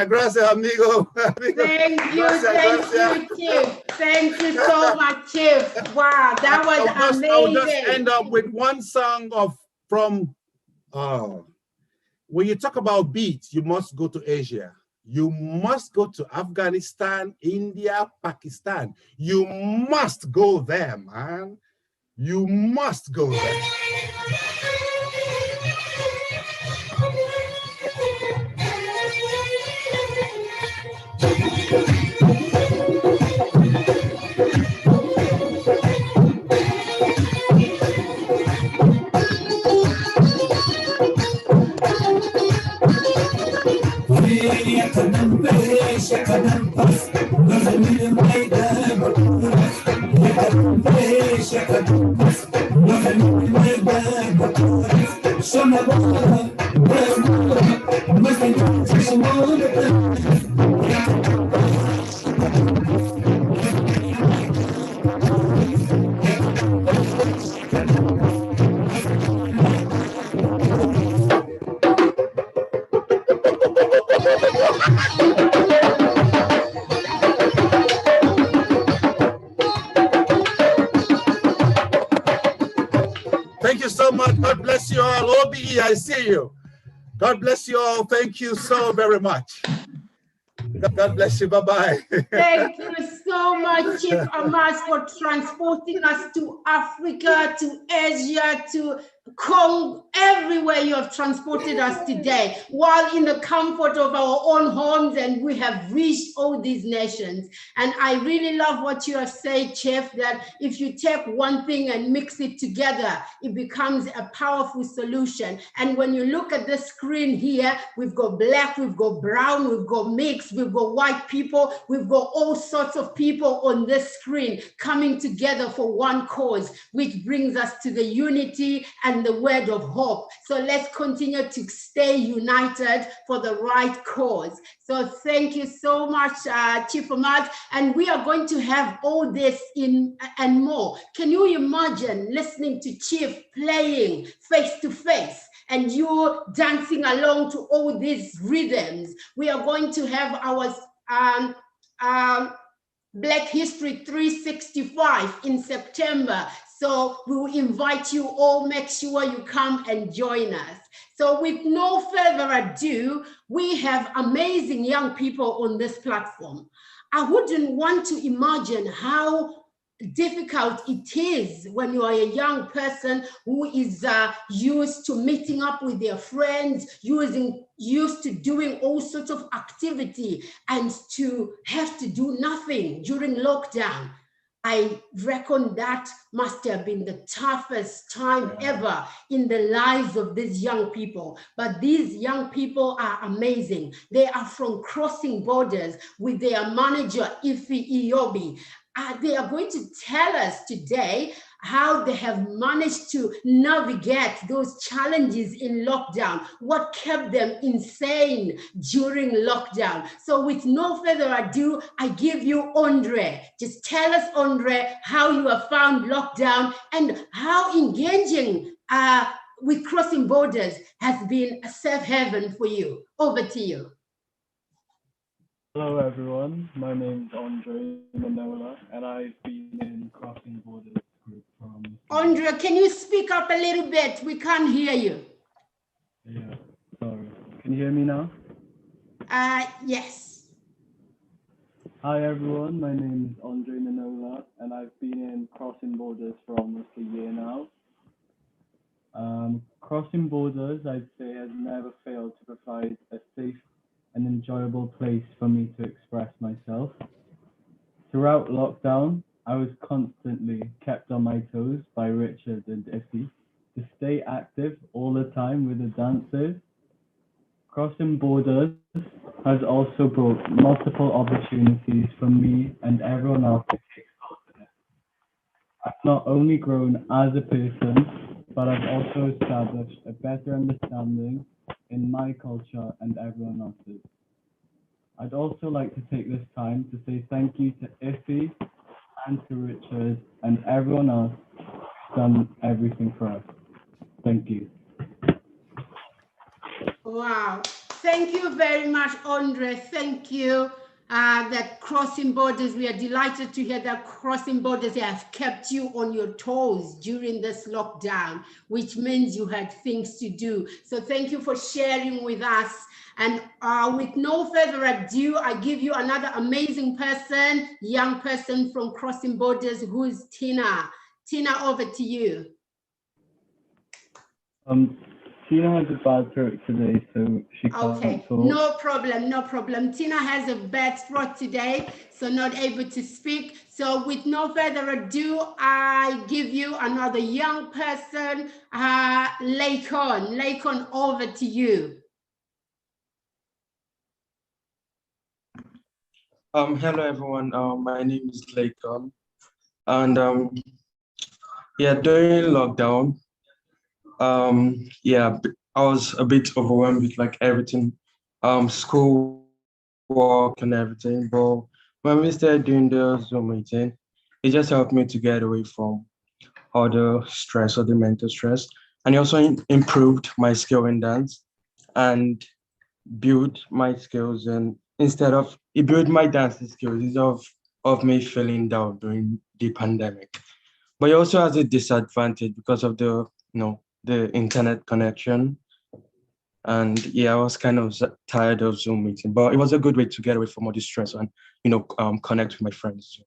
Gracias, amigo. Thank you, Chief. Thank you so much, Chief. Wow, that was amazing. I'll just end up with one song from when you talk about beats, you must go to Asia. You must go to Afghanistan, India, Pakistan. You must go there, man. You must go there. Thank you so much. God bless you all. OBE, I see you. God bless you all. Thank you so very much. God bless you. Bye-bye. Thank you so much, Chief Amas, for transporting us to Africa, to Asia, to Congo, everywhere you have transported us today, while in the comfort of our own homes, and we have reached all these nations. And I really love what you have said, Chief, that if you take one thing and mix it together, it becomes a powerful solution. And when you look at the screen here, we've got black, we've got brown, we've got mixed, we've got white people, we've got all sorts of people on this screen coming together for one cause, which brings us to the unity and the word of hope. So let's continue to stay united for the right cause. So thank you so much, Chief Ahmad. And we are going to have all this in and more. Can you imagine listening to Chief playing face to face and you dancing along to all these rhythms? We are going to have our Black History 365 in September. So we will invite you all, make sure you come and join us. So with no further ado, we have amazing young people on this platform. I wouldn't want to imagine how difficult it is when you are a young person who is used to meeting up with their friends, used to doing all sorts of activity, and to have to do nothing during lockdown. I reckon that must have been the toughest time ever in the lives of these young people. But these young people are amazing. They are from Crossing Borders with their manager, Ife Iyobi. They are going to tell us today how they have managed to navigate those challenges in lockdown, what kept them insane during lockdown. So with no further ado, I give you Andre. Just tell us, Andre, how you have found lockdown and how engaging with Crossing Borders has been a safe haven for you. Over to you. Hello everyone, my name is Andre Manola and I've been in Crossing Borders group from... Andre, can you speak up a little bit? We can't hear you. Yeah, sorry. Can you hear me now? Yes. Hi everyone, my name is Andre Manola and I've been in Crossing Borders for almost a year now. Crossing Borders, I'd say, has never failed to provide a safe and enjoyable place for me to express myself. Throughout lockdown, I was constantly kept on my toes by Richard and Iffy to stay active all the time with the dancers. Crossing Borders has also brought multiple opportunities for me and everyone else to take part in it. I've not only grown as a person, but I've also established a better understanding in my culture and everyone else's. I'd also like to take this time to say thank you to Iffy and to Richard and everyone else who's done everything for us. Thank you. Wow. Thank you very much, Andre. Thank you. That Crossing Borders, we are delighted to hear that Crossing Borders have kept you on your toes during this lockdown, which means you had things to do. So thank you for sharing with us. And with no further ado, I give you another amazing person, young person from Crossing Borders, who is Tina. Tina, over to you. Tina has a bad throat today, so she can't talk. No problem, no problem. Tina has a bad throat today, so not able to speak. So with no further ado, I give you another young person, Lakon. Lakon, over to you. Hello everyone. My name is Lakon, and yeah, during lockdown, yeah, I was a bit overwhelmed with like everything, school work and everything. But when we started doing the Zoom meeting, it just helped me to get away from all the stress or the mental stress, and it also improved my skill in dance and build my skills. And it built my dancing skills instead of me feeling down during the pandemic. But it also has a disadvantage because of the the internet connection. And yeah, I was kind of tired of Zoom meeting, but it was a good way to get away from all the stress and connect with my friends.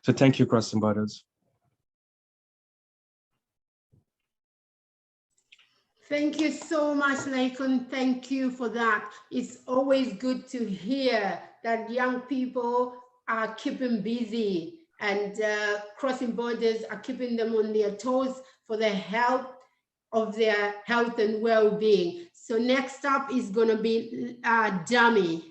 So thank you, Crossing Borders. Thank you so much, Lakon. Thank you for that. It's always good to hear that young people are keeping busy and Crossing Borders are keeping them on their toes for the help of their health and well-being. So next up is going to be Dami.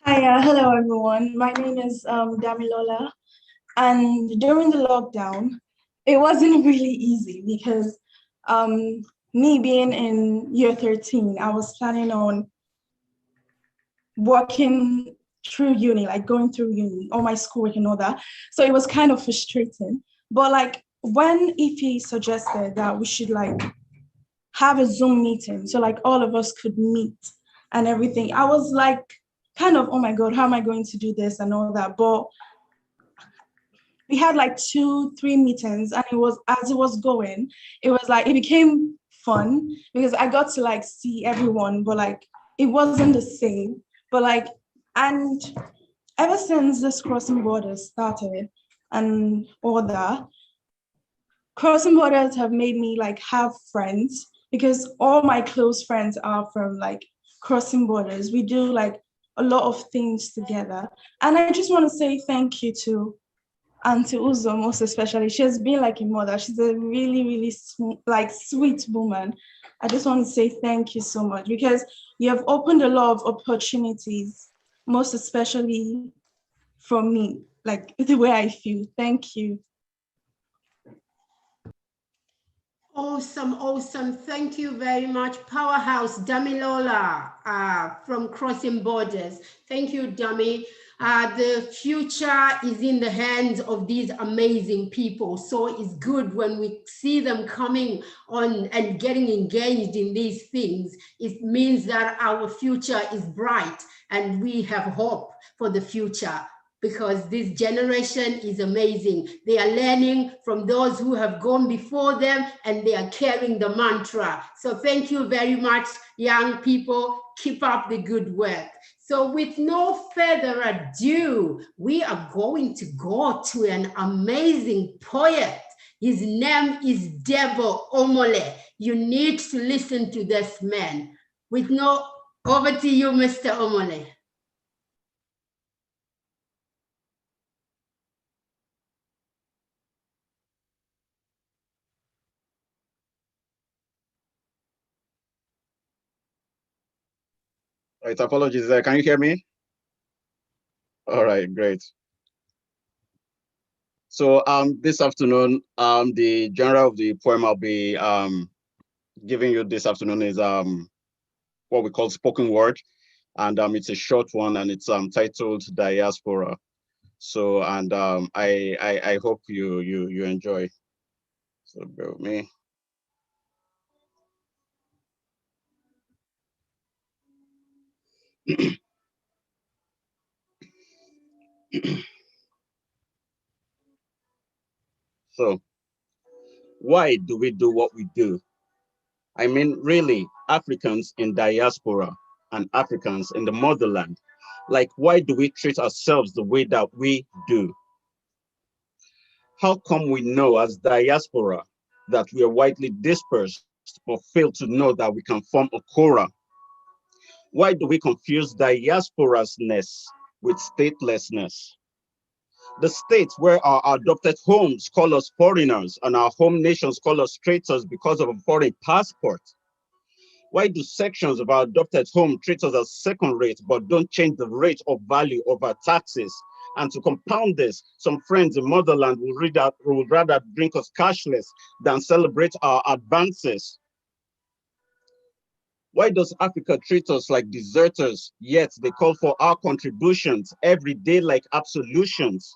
Hi, hello everyone. My name is Damilola, and during the lockdown, it wasn't really easy because me being in year 13, I was planning on working through uni, like going through uni, all my schoolwork and all that. So it was kind of frustrating. But like when Ife suggested that we should like have a Zoom meeting, so like all of us could meet and everything, I was like kind of, oh my God, how am I going to do this and all that? But we had like 2-3 meetings, and it was, as it was going, it was like, it became fun because I got to like see everyone, but like it wasn't the same. But like, and ever since this Crossing Borders started and all that, Crossing Borders have made me like have friends because all my close friends are from like Crossing Borders. We do like a lot of things together. And I just want to say thank you to Auntie Uzo, most especially. She has been like a mother. She's a really, really sweet woman. I just want to say thank you so much because you have opened a lot of opportunities, most especially for me, like the way I feel. Thank you. Awesome, awesome. Thank you very much. Powerhouse Damilola from Crossing Borders. Thank you, Dami. The future is in the hands of these amazing people. So it's good when we see them coming on and getting engaged in these things. It means that our future is bright and we have hope for the future, because this generation is amazing. They are learning from those who have gone before them and they are carrying the mantra. So thank you very much, young people. Keep up the good work. So with no further ado, we are going to go to an amazing poet. His name is Debo Omole. You need to listen to this man. Over to you, Mr. Omole. Right, apologies. Can you hear me? All right, great. So this afternoon, the genre of the poem I'll be giving you this afternoon is what we call spoken word, and it's a short one, and it's titled Diaspora. So, and I hope you enjoy. So bear with me. So, why do we do what we do? I mean, really, Africans in diaspora and Africans in the motherland, like, why do we treat ourselves the way that we do? How come we know as diaspora that we are widely dispersed, but fail to know that we can form a Kora? Why do we confuse diasporasness with statelessness? The states where our adopted homes call us foreigners and our home nations call us traitors because of a foreign passport. Why do sections of our adopted home treat us as second rate but don't change the rate of value of our taxes? And to compound this, some friends in motherland will rather drink us cashless than celebrate our advances. Why does Africa treat us like deserters, yet they call for our contributions every day like absolutions?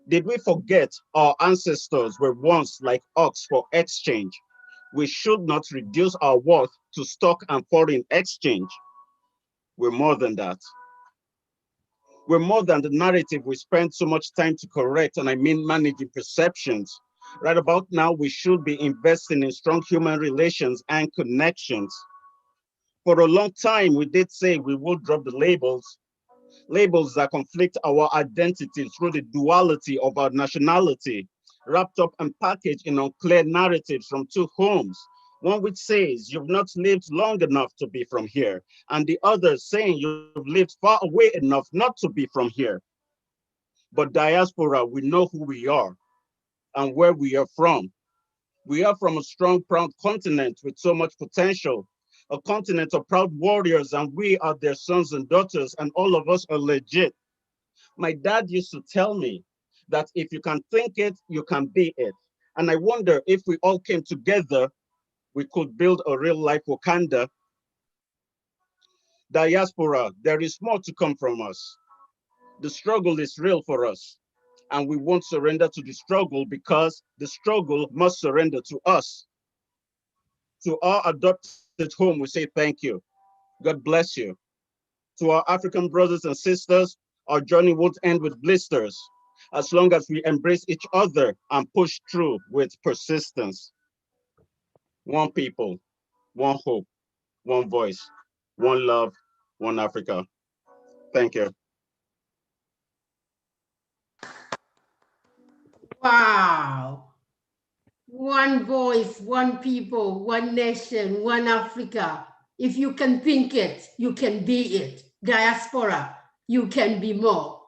Did we forget our ancestors were once like ox for exchange? We should not reduce our worth to stock and foreign exchange. We're more than that. We're more than the narrative we spend so much time to correct, and I mean managing perceptions. Right about now, we should be investing in strong human relations and connections. For a long time, we did say we would drop the labels that conflict our identity through the duality of our nationality, wrapped up and packaged in unclear narratives from two homes. One which says you've not lived long enough to be from here, and the other saying you've lived far away enough not to be from here. But diaspora, we know who we are and where we are from. We are from a strong, proud continent with so much potential, a continent of proud warriors, and we are their sons and daughters, and all of us are legit. My dad used to tell me that if you can think it, you can be it. And I wonder if we all came together, we could build a real life Wakanda. Diaspora, there is more to come from us. The struggle is real for us, and we won't surrender to the struggle because the struggle must surrender to us. To our adopted home, we say thank you. God bless you. To our African brothers and sisters, our journey won't end with blisters as long as we embrace each other and push through with persistence. One people, one hope, one voice, one love, one Africa. Thank you. Wow. One voice, one people, one nation, one Africa. If you can think it, you can be it. Diaspora, you can be more.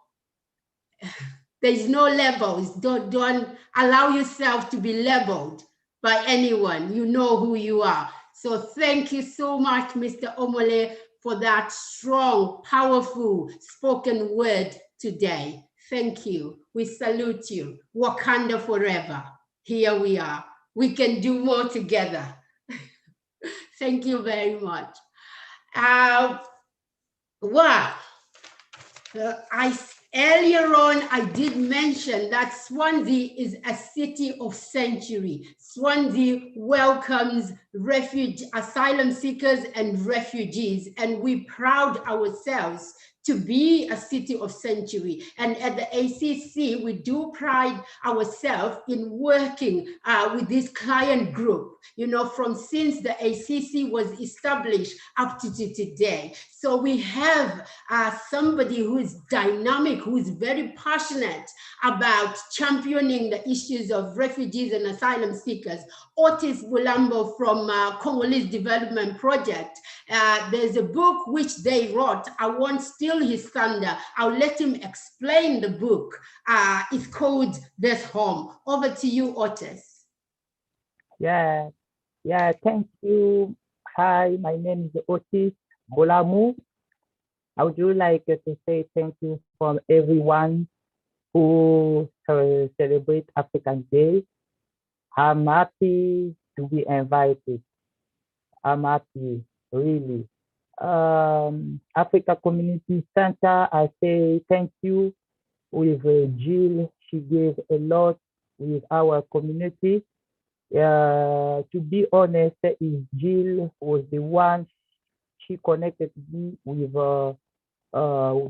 There's no levels. Don't allow yourself to be labeled by anyone. You know who you are. So thank you so much, Mr. Omole, for that strong, powerful spoken word today. Thank you. We salute you. Wakanda forever. Here we are. We can do more together. Thank you very much. Wow. Earlier on, I did mention that Swansea is a city of sanctuary. Swansea welcomes asylum seekers and refugees, and we proud ourselves to be a city of sanctuary. And at the ACC, we do pride ourselves in working with this client group, you know, from since the ACC was established up to today. So we have somebody who is dynamic, who is very passionate about championing the issues of refugees and asylum seekers. Otis Bulambo from Congolese Development Project. There's a book which they wrote. I won't steal his thunder. I'll let him explain the book. It's called This Home. Over to you, Otis. Yeah, thank you. Hi, my name is Otis Bolamu. I would like to say thank you for everyone who celebrate African Day. I'm happy to be invited. I'm happy, really. Africa Community Center, I say thank you with Jill. She gave a lot with our community. To be honest, Jill was the one, she connected me with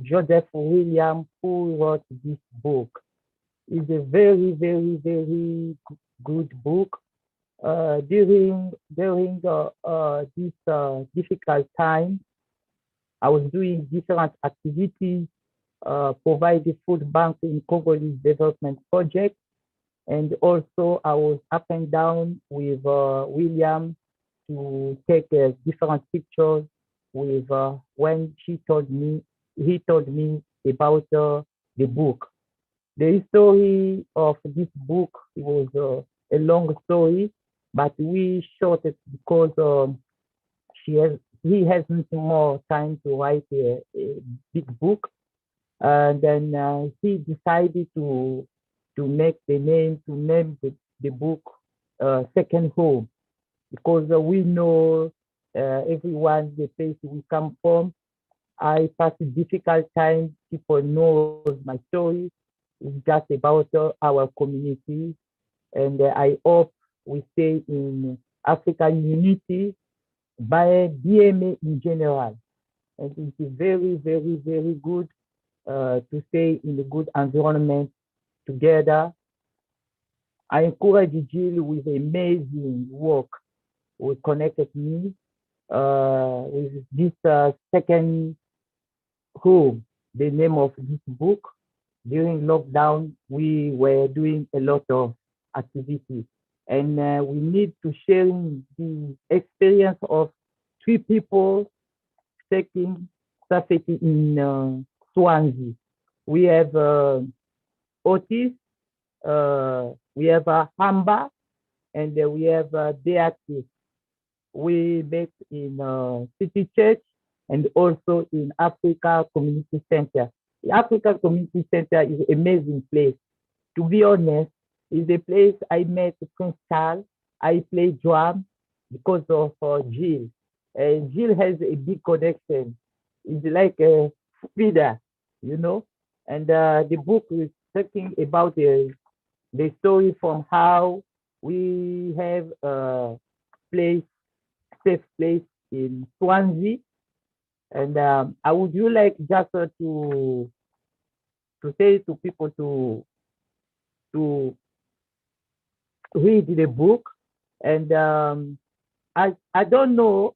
Joseph William, who wrote this book. It's a very, very, very good book. During this difficult time, I was doing different activities, providing food bank in Congolese Development Project, and also I was up and down with William to take different pictures with when he told me about the book. The story of this book was a long story, but we short it because he hasn't more time to write a big book. And then he decided to name the book Second Home, because we know everyone, the place we come from. I passed a difficult time. People know my story. It's just about our community. And I hope we stay in African unity by BMA in general. And it is very, very, very good to stay in a good environment together. I encourage Jill with amazing work who connected me with this Second Home, the name of this book. During lockdown, we were doing a lot of activities, and we need to share the experience of 3 people taking safety in Swansea. We have Otis, we have Hamba, and we have Beatrice. We met in City Church and also in Africa Community Center. The Africa Community Center is an amazing place. To be honest, it's a place I met Prince Charles. I play drum because of Jill. Jill has a big connection. It's like a feeder, you know. And the book is talking about the story from how we have a safe place in Swansea. And I would like just to say to people to read the book. And I don't know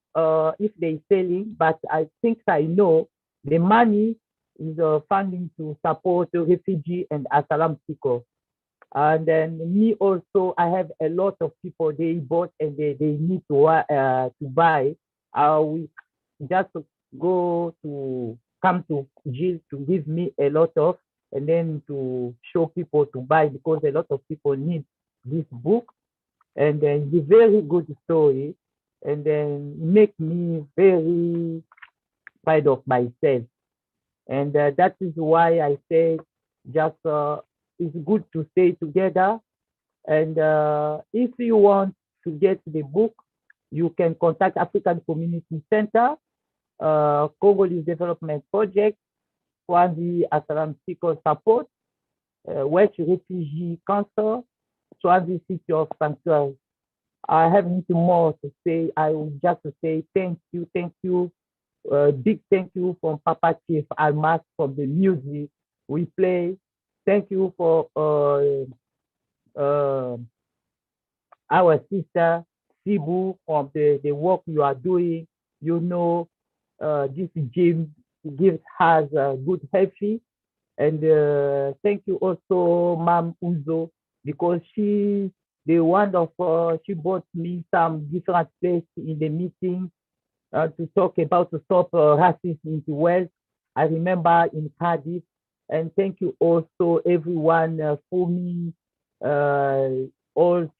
if they're selling, but I think I know the money is funding to support the refugee and asylum seekers. And then me also, I have a lot of people they bought and they need to buy. We just go to come to Jill to give me a lot of, and then to show people to buy because a lot of people need this book. And then it's a very good story, and then make me very proud of myself. And that is why I say just it's good to stay together. And if you want to get the book, you can contact African Community Center, Congolese Development Project, Swansea Asylum Seeker Support, West Refugee Council, Swansea City of Sanctuary. I have nothing more to say. I would just say thank you, big thank you from Papa Chief Almas for the music we play. Thank you for our sister Sibu from the work you are doing. You know, this gym gives us good healthy. And thank you also, Mam Uzo, because she the one of she brought me some different places in the meeting to talk about to stop racism in the West. I remember in Cardiff. And thank you also everyone for me. All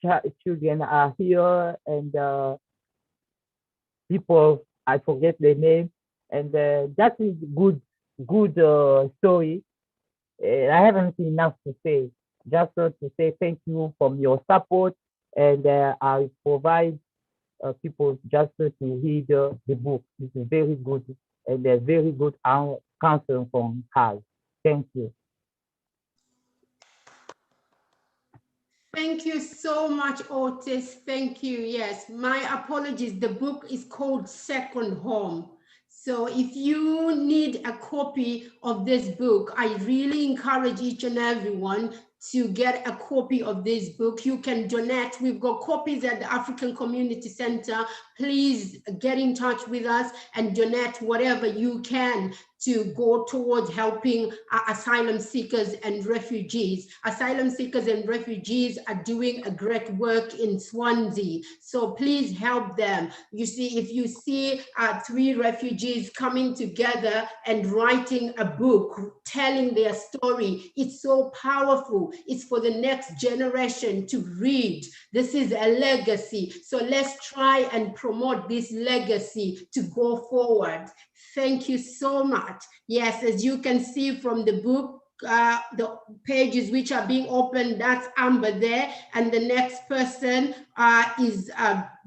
children are here, and people I forget the name, and that is good story. I haven't enough to say. Just to say thank you for your support, and I provide people just to read the book. It's very good and a very good counsel from us. Thank you. Thank you so much, Otis. Thank you. Yes, my apologies. The book is called Second Home. So if you need a copy of this book, I really encourage each and everyone to get a copy of this book. You can donate. We've got copies at the African Community Center. Please get in touch with us and donate whatever you can to go towards helping asylum seekers and refugees. Asylum seekers and refugees are doing a great work in Swansea, so please help them. You see, if you see 3 refugees coming together and writing a book, telling their story, it's so powerful. It's for the next generation to read. This is a legacy, so let's try and promote this legacy to go forward. Thank you so much. Yes, as you can see from the book, the pages which are being opened, that's Amber there, and the next person is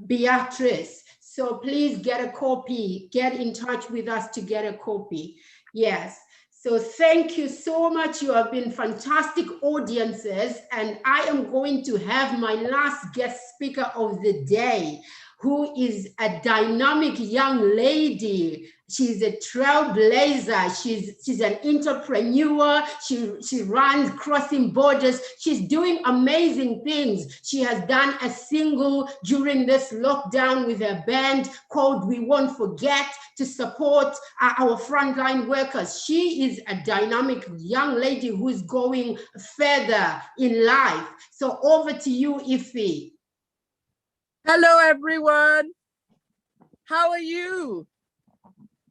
Beatrice. So please get a copy, get in touch with us to get a copy. Yes. So thank you so much. You have been fantastic audiences, and I am going to have my last guest speaker of the day, who is a dynamic young lady. She's a trailblazer. She's an entrepreneur. She runs Crossing Borders. She's doing amazing things. She has done a single during this lockdown with her band called We Won't Forget to support our frontline workers. She is a dynamic young lady who's going further in life. So over to you, Ife. Hello, everyone. How are you?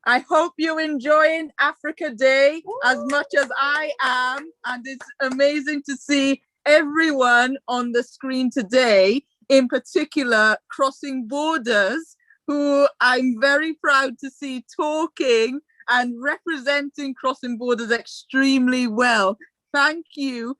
I hope you're enjoying Africa Day as much as I am. And it's amazing to see everyone on the screen today, in particular, Crossing Borders, who I'm very proud to see talking and representing Crossing Borders extremely well. Thank you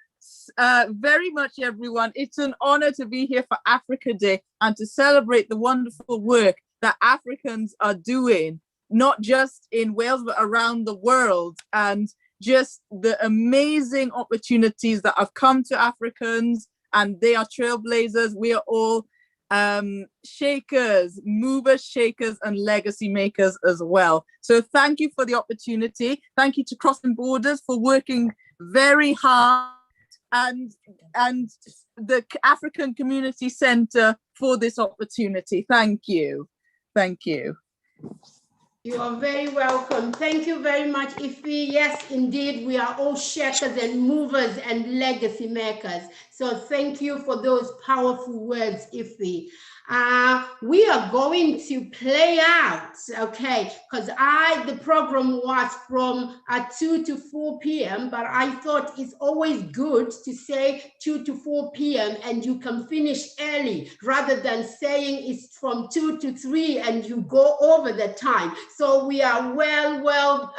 very much, everyone. It's an honor to be here for Africa Day and to celebrate the wonderful work that Africans are doing, not just in Wales, but around the world, and just the amazing opportunities that have come to Africans, and they are trailblazers. We are all shakers, movers, shakers, and legacy makers as well. So thank you for the opportunity. Thank you to Crossing Borders for working very hard, and the African Community Center for this opportunity. Thank you. Thank you. You are very welcome. Thank you very much, Ife. Yes, indeed, we are all shakers and movers and legacy makers. So thank you for those powerful words, Ife. We are going to play out, okay, because the program was from 2 to 4 p.m., but I thought it's always good to say 2 to 4 p.m. and you can finish early rather than saying it's from 2 to 3 and you go over the time. So we are well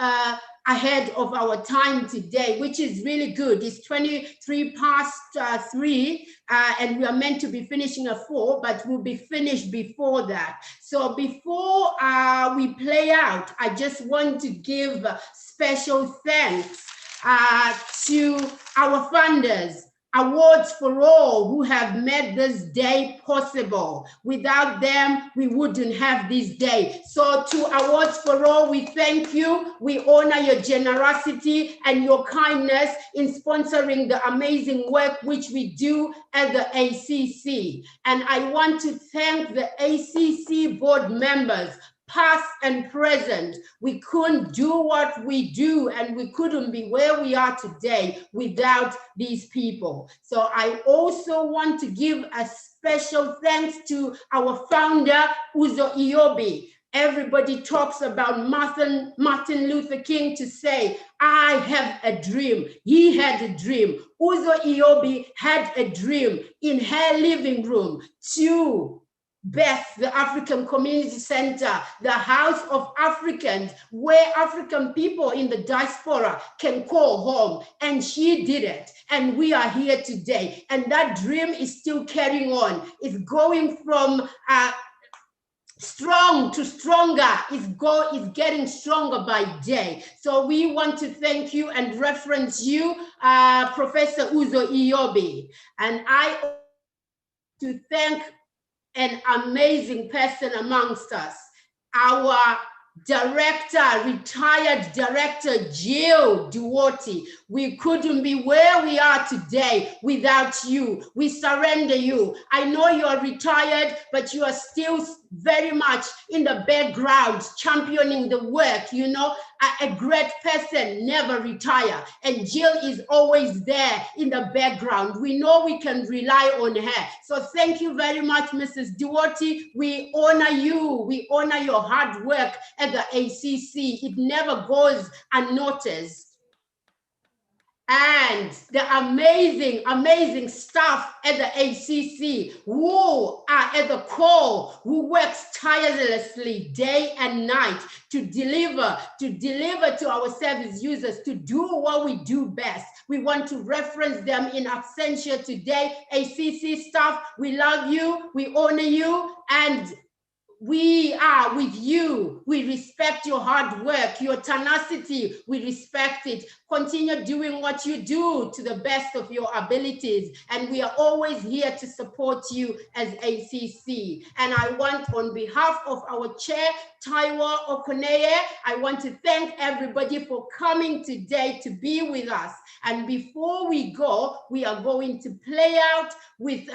ahead of our time today, which is really good. It's 23 past 3, and we are meant to be finishing at 4, but we'll be finished before that. So before we play out, I just want to give special thanks to our funders, Awards for All, who have made this day possible. Without them, we wouldn't have this day. So to Awards for All, we thank you. We honor your generosity and your kindness in sponsoring the amazing work which we do at the ACC. And I want to thank the ACC board members, past and present. We couldn't do what we do and we couldn't be where we are today without these people. So I also want to give a special thanks to our founder, Uzo Iyobi. Everybody talks about Martin Luther King to say, I have a dream. He had a dream. Uzo Iyobi had a dream in her living room to Beth, the African Community Center, the House of Africans, where African people in the diaspora can call home. And she did it. And we are here today. And that dream is still carrying on. It's going from strong to stronger. Is getting stronger by day. So we want to thank you and reference you, Professor Uzo Iyobi. And I to thank an amazing person amongst us, our retired director, Jill Duarte. We couldn't be where we are today without you. We surrender you. I know you are retired, but you are still very much in the background, championing the work. You know, a great person never retire. And Jill is always there in the background. We know we can rely on her. So thank you very much, Mrs. Duarte. We honor you. We honor your hard work at the ACC. It never goes unnoticed. And the amazing staff at the ACC who are at the core, who works tirelessly day and night to deliver to our service users, to do what we do best. We want to reference them in absentia today. ACC staff, we love you, we honor you, and we are with you. We respect your hard work, your tenacity. We respect it. Continue doing what you do to the best of your abilities. And we are always here to support you as ACC. And I want, on behalf of our chair, Taiwo Okoneye, I want to thank everybody for coming today to be with us. And before we go, we are going to play out with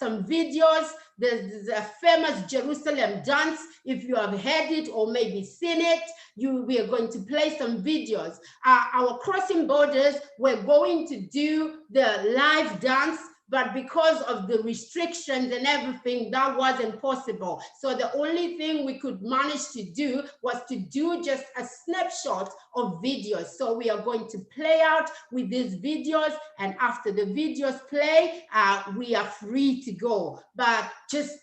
some videos. There's a famous Jerusalem dance. If you have heard it or maybe seen it, we are going to play some videos. Our Crossing Borders, we're going to do the live dance, but because of the restrictions and everything, that wasn't possible. So the only thing we could manage to do was to do just a snapshot of videos. So we are going to play out with these videos, and after the videos play, we are free to go. But just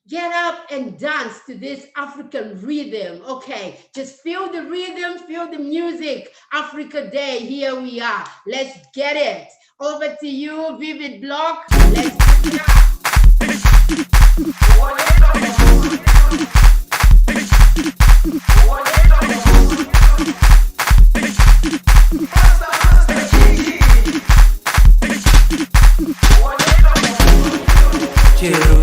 get up and dance to this African rhythm. Okay, just feel the rhythm, feel the music. Africa Day, here we are. Let's get it. Over to you, Vivid Block. Let's get it.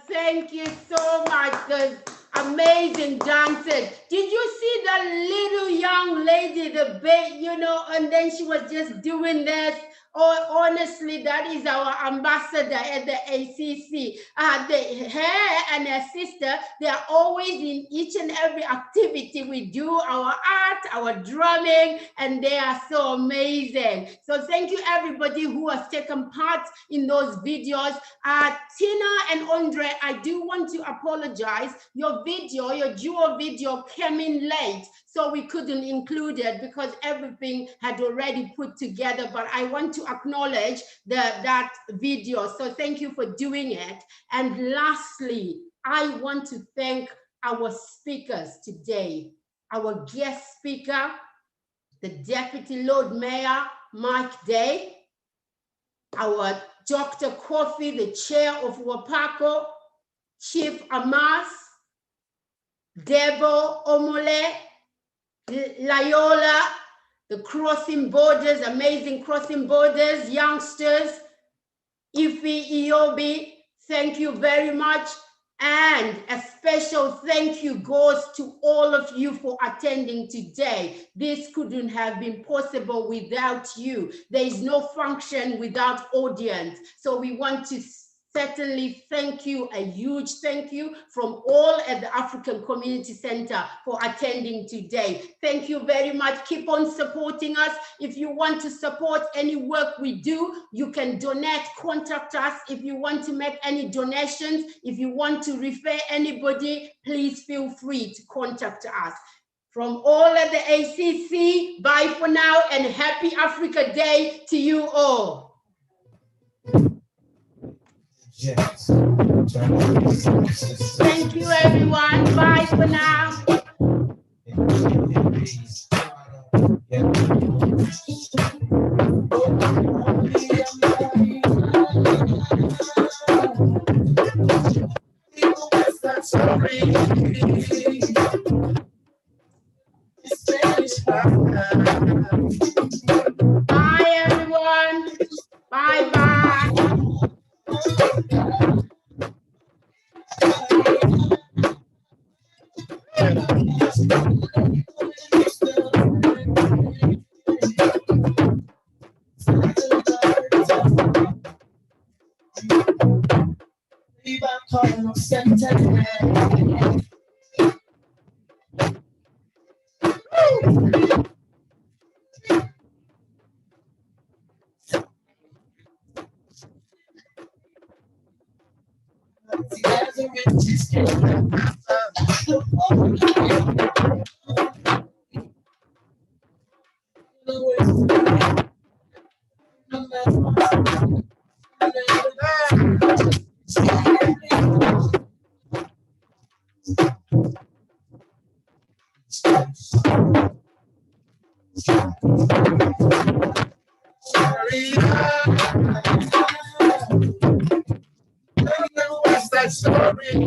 Thank you so much, the amazing dancers. Did you see the little young lady, the babe, you know, and then she was just doing this? Oh, honestly, that is our ambassador at the ACC. Her and her sister, they are always in each and every activity we do, our art, our drumming, and they are so amazing. So thank you everybody who has taken part in those videos. Tina and Andre, I do want to apologize. Your video, your duo video came in late, so we couldn't include it because everything had already put together, but I want to acknowledge that video. So thank you for doing it. And lastly, I want to thank our speakers today. Our guest speaker, the Deputy Lord Mayor, Mike Day, our Dr. Kofi, the chair of WAPACO, Chief Amas, Debo Omole, Layola, the Crossing Borders, amazing Crossing Borders, youngsters, Ife Iobi, thank you very much. And a special thank you goes to all of you for attending today. This couldn't have been possible without you. There is no function without audience. So we want to certainly thank you, a huge thank you from all at the African Community Center for attending today. Thank you very much. Keep on supporting us. If you want to support any work we do, you can donate, contact us. If you want to make any donations, if you want to refer anybody, please feel free to contact us. From all at the ACC, bye for now and happy Africa Day to you all. Yes. Thank you, everyone. Bye for now. Bye, everyone. Bye-bye. Story.